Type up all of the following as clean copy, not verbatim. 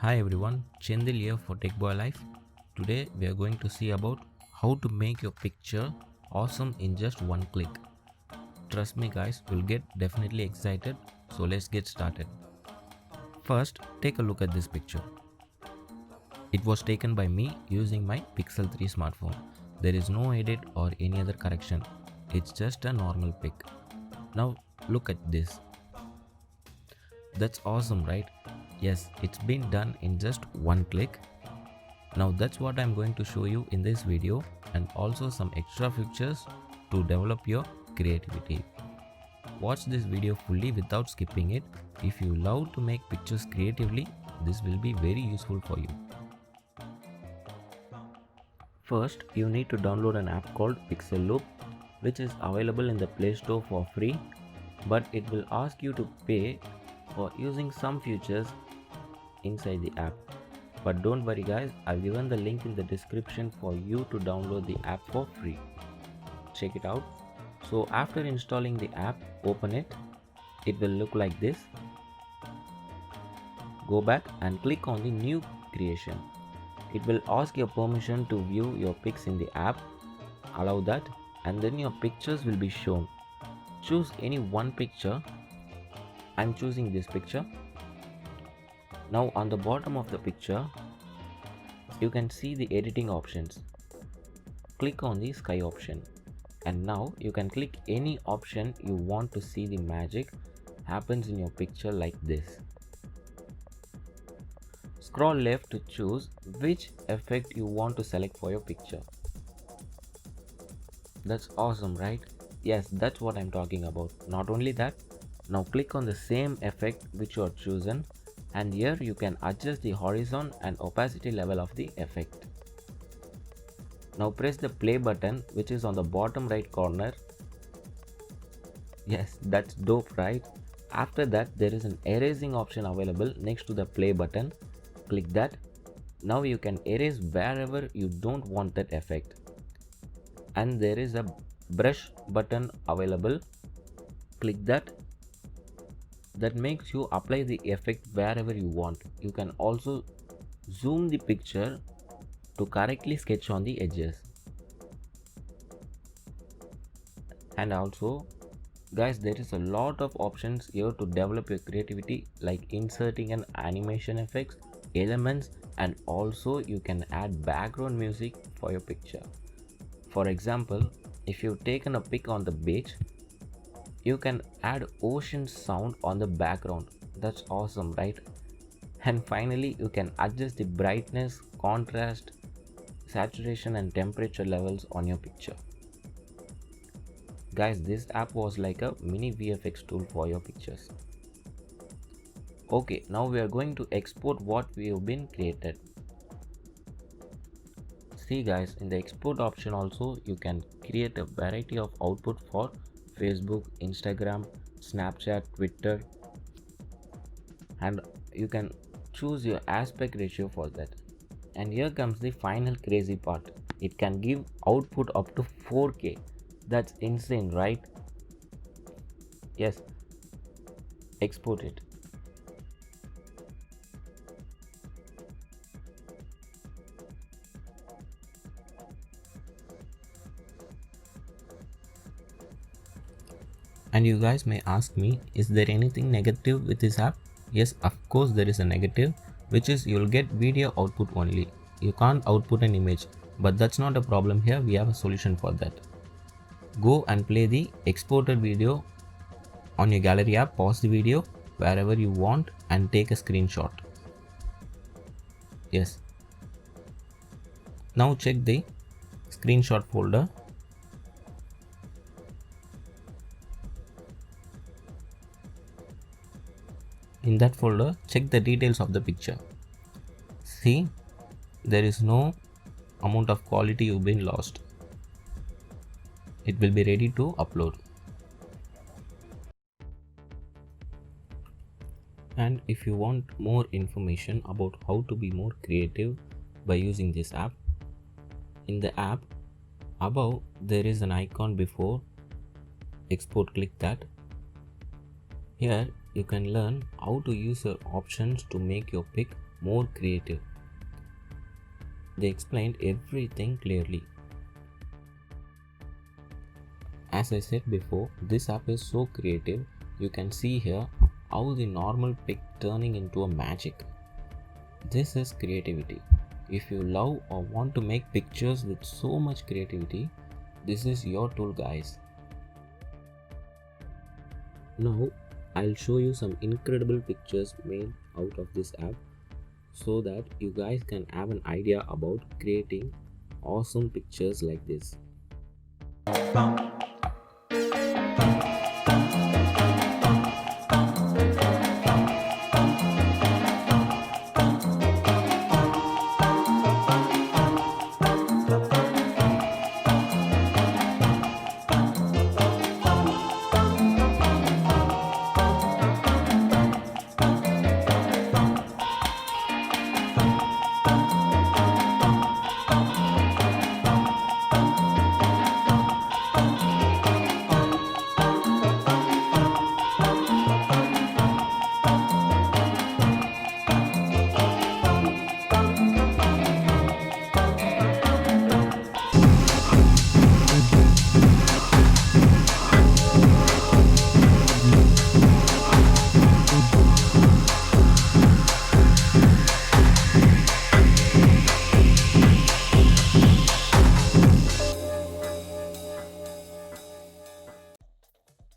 Hi everyone, Chendil here for Tech Boy Life. Today we are going to see about how to make your picture awesome in just one click. Trust me guys, you'll get definitely excited, so let's get started. First, take a look at this picture. It was taken by me using my Pixel 3 smartphone. There is no edit or any other correction. It's just a normal pic. Now look at this. That's awesome, right? Yes, it's been done in just one click. Now that's what I'm going to show you in this video, and also some extra features to develop your creativity. Watch this video fully without skipping it. If you love to make pictures creatively, this will be very useful for you. First, you need to download an app called Pixel Loop, which is available in the Play Store for free, but it will ask you to pay for using some features inside the app. But don't worry guys, I've given the link in the description for you to download the app for free. Check it out. So after installing the app, open it. It will look like this. Go back and click on the new creation. It will ask your permission to view your pics in the app. Allow that, and then your pictures will be shown. Choose any one picture. I'm choosing this picture. Now on the bottom of the picture, you can see the editing options. Click on the sky option, and now you can click any option you want to see the magic happens in your picture like this. Scroll left to choose which effect you want to select for your picture. That's awesome, right? Yes, that's what I'm talking about. Not only that, now click on the same effect which you have chosen, and here you can adjust the horizon and opacity level of the effect. Now press the play button which is on the bottom right corner. Yes, that's dope, right? After that, there is an erasing option available next to the play button. Click that. Now you can erase wherever you don't want that effect. And there is a brush button available. Click that. That makes you apply the effect wherever you want. You can also zoom the picture to correctly sketch on the edges. And also guys, there is a lot of options here to develop your creativity, like inserting an animation effects, elements, and also you can add background music for your picture. For example, if you've taken a pic on the beach, you can add ocean sound on the background. That's awesome, right? And finally, you can adjust the brightness, contrast, saturation and temperature levels on your picture. Guys, this app was like a mini VFX tool for your pictures. Okay, now we are going to export what we have been created. See guys, in the export option also you can create a variety of output for Facebook, Instagram, Snapchat, Twitter, and you can choose your aspect ratio for that. And here comes the final crazy part. It can give output up to 4K. That's insane, right? Yes, export it. And you guys may ask me, is there anything negative with this app? Yes, of course there is a negative, which is you'll get video output only. You can't output an image, but that's not a problem here. We have a solution for that. Go and play the exported video on your gallery app, pause the video wherever you want and take a screenshot. Yes. Now check the screenshot folder. In that folder, check the details of the picture. See, there is no amount of quality you've been lost. It will be ready to upload. And if you want more information about how to be more creative by using this app, in the app above there is an icon before export. Click that. Here you can learn how to use your options to make your pic more creative. They explained everything clearly. As I said before, this app is so creative. You can see here how the normal pic turning into a magic. This is creativity. If you love or want to make pictures with so much creativity, this is your tool, guys. Now I'll show you some incredible pictures made out of this app so that you guys can have an idea about creating awesome pictures like this.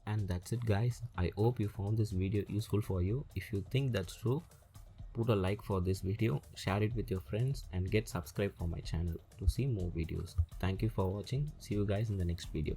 And that's it, guys. I hope you found this video useful for you. If you think that's true, put a like for this video, share it with your friends, and get subscribed for my channel to see more videos. Thank you for watching. See you guys in the next video.